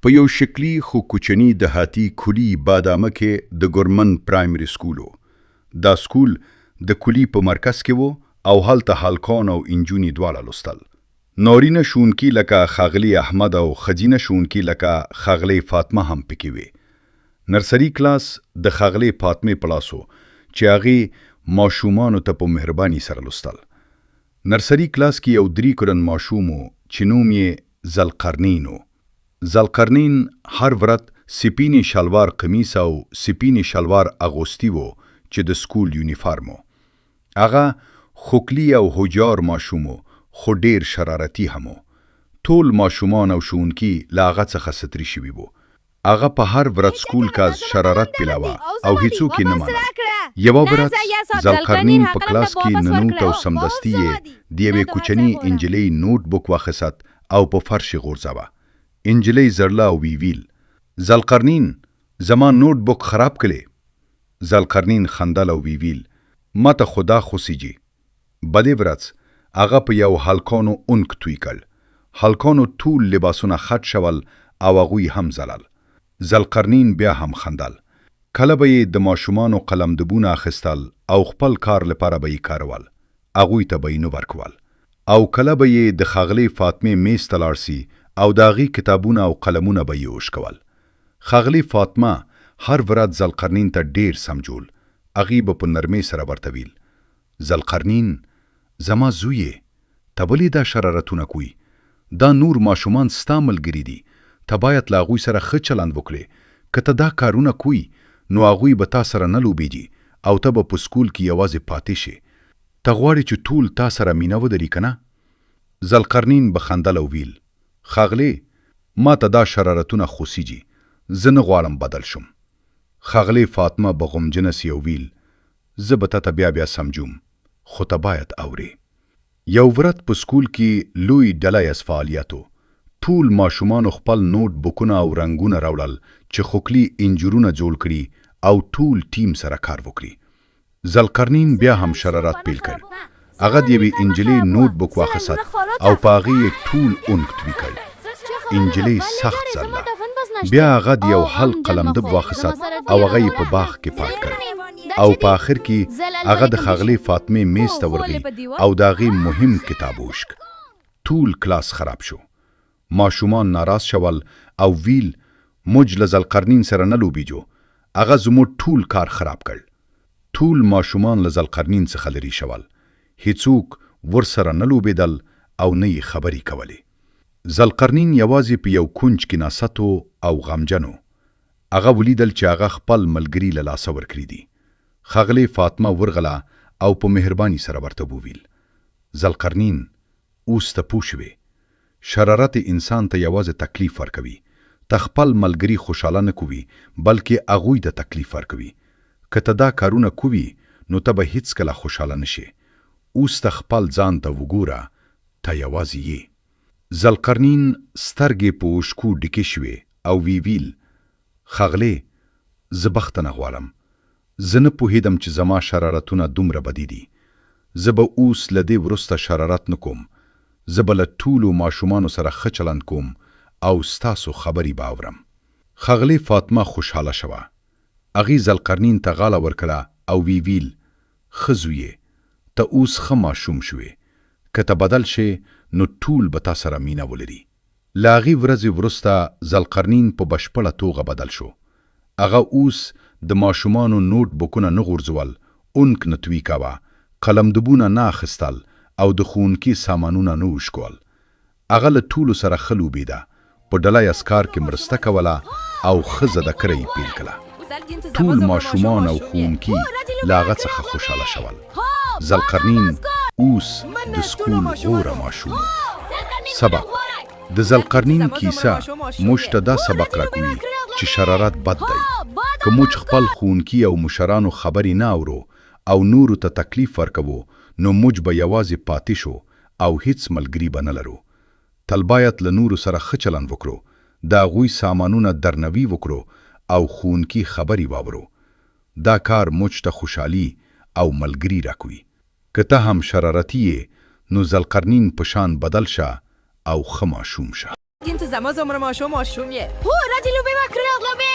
په یو شکلی خو کوچنی دهاتی کلی بادامه کې د ګورمن پرایمری سکول و. دا سکول د کلی په مرکز کې و او هلته هلکان او انجونی دواړه لوستل. نارینه ښوونکي لکه ښاغلي احمد او ښځینه ښوونکي لکه ښاغلې فاطمه هم پکې وې. نرسري کلاس د ښاغلې فاطمې په لاس و چې هغې ماشومانو ته په مهرباني سره لوستل. نرسري کلاس کې یو 3 کلن ماشوم و چې نوم یې ذوالقرنین و. ذوالقرنین هر ورځ سپینې شلوار قمیص او سپینې شلوار اغوستی و چې د سکول یونیفارم و. هغه خوکلی او هوجار ماشوم و خو ډیر شرارتي هم و. ټول ماشومان او ښوونکي له هغه څخه ستړي شوي وو. هغه په هر ورځ سکول کاز شرارت پیلاوه او هیڅوک یې نه منل. یوه ورځ ذوالقرنین په کلاس کې ننوت او سمدستي یې د یوې کوچنۍ انجلۍ نوټ بک واخیست او په فرش یې غورځاوه. انجلۍ زړله او ویل ذوالقرنین زما نوټ بک خراب کړې. ذوالقرنین خندل او ویل ما ته خو دا خوښیږي. بلې ورځ هغه په یو هلکانو اونک توی کړ. هلکانو ټول لباسونه خټ شول او هغوی هم ځلل. ذوالقرنین بیا هم خندل. کله به یې د ماشومانو قلمدبونه اخیستل او خپل کار لپاره به یې کارول. هغوی ته به یې نه ورکول. او کله به یې د ښاغلې فاطمې میز ته لاړ سي او د هغې کتابونه او قلمونه به یې وشکول. ښاغلې فاطمه هر ورځ ذوالقرنین ته ډیر سمجول. هغې به په نرمۍ سره ورته ویل ذوالقرنین زما زویې ته ولې دا شرارتونه کوي؟ دا نور ماشومان ستا ملګري دي. ته باید له هغوی سره ښه چلند وکړې. که ته دا کارونه کوي نو هغوی به تا سره نه لوبیږي او ته به په سکول کې یوازې پاتې شې. ته غواړې چې ټول تا سره مینه ودري که نه؟ ذوالقرنین به خندل او ویل ښاغلې ما ته دا شرارتونه خوښیږي. زه نه غواړم بدل شم. ښاغلې فاطمه به غمجنه سي او ویل زه به تا ته بیا سمجوم خو ته باید اورې. یو ورځ په سکول کې لوی ډله ییز فعالیت و. ټول ماشومانو خپل نوټ بکونه او رنګونه راوړل چې خوکلي انجورونه جوړ کړي او ټول ټیم سره کار وکړي. ذوالقرنین بیا هم شرارت پیل کړ. هغه د یوې انجلۍ نوټ بک واخیست او په هغې یې ټول اونک توی کړ. انجلۍ سخت ځله. بیا هغه د یو حل قلمدب واخیست او هغه یې په باغ کې پات کړ او په آخر کې هغه د ښاغلې فاطمې میز ته ورغی او د هغې مهم کتاب وشک. ټول کلاس خراب شو. ماشومان ناراض شول او ویل موږ له ذوالقرنین سره نه لوبیږو. هغه زموږ ټول کار خراب کړ. ټول ماشومان له ذوالقرنین څخه لرې شول. هیڅوک ورسره نه لوبېدل او نه یې خبرې کولې. ذوالقرنین یوازې په یو کونج کې ناست او غمجن و. هغه ولیدل چې هغه خپل ملګري له لاسه ورکړي دي. ښاغلې فاطمه ورغله او په مهرباني سره ورته وویل ذوالقرنین اوس ته پوه شوې. شرارت انسان ته یوازې تکلیف ورکوي. ته خپل ملګري خوشحاله نه کوي بلکې هغوی ته تکلیف ورکوي. که ته دا کارونه کوي نو ته به هیڅکله خوشحاله نشې. اوس ته خپل ځان ته وګوره. ته یوازې یې. ذوالقرنین سترګې په اوښکو ډکې شوې او ویل ښاغلې زه بخښنه غواړم. زه نه پوهېدم چې زما شرارتونه دومره بدې دي. زه به اوس له دې وروسته شرارت نه کوم. زه به له ټولو ماشومانو سره ښه چلند کوم او ستاسو خبرې به اورم. ښاغلې فاطمه خوشحاله شوه. هغې ذوالقرنین ته غاړه ورکړه او ویل ښه زویې ته اوس ښه ماشوم شوې. که ته بدل شې نو ټول به تا سره مینه ولري. له هغې ورځې وروسته ذوالقرنین په بشپړه توګه بدل شو. هغه اوس د ماشومانو نوټ بکونه نه غورځول، اونک نه توی کاوه، قلمدبونه نه اخیستل او د ښوونکي سامانونه نه وشکول. هغه له ټولو سره ښه لوبېده، په ډله ییز کار کې مرسته کوله او ښه زده کړه یې پیل کړه. ټول ماشومان او ښوونکي له هغه څخه خوشحاله شول. ذوالقرنین اوس د سکول غوره ماشوم. سبق: د ذوالقرنین کیسه موږ ته دا سبق راکوي چې شرارت بد دی. که موږ خپل ښوونکي او مشرانو خبرې نه اورو او نورو ته تکلیف ورکوو نو موږ به یوازې پاتې شو او هیڅ ملګري به نه لرو. تل باید له نورو سره ښه چلند وکړو، د هغوی سامانونه درناوي وکړو او ښوونکي خبرې واورو. دا کار موږ ته خوشحالي او ملګري راکوي. که ته هم شرارتي یې نو ذوالقرنین په شان بدل شه او ښه ماشوم شه. زما زمره ماشوم یه هو راځي لوبې وکړو لوبې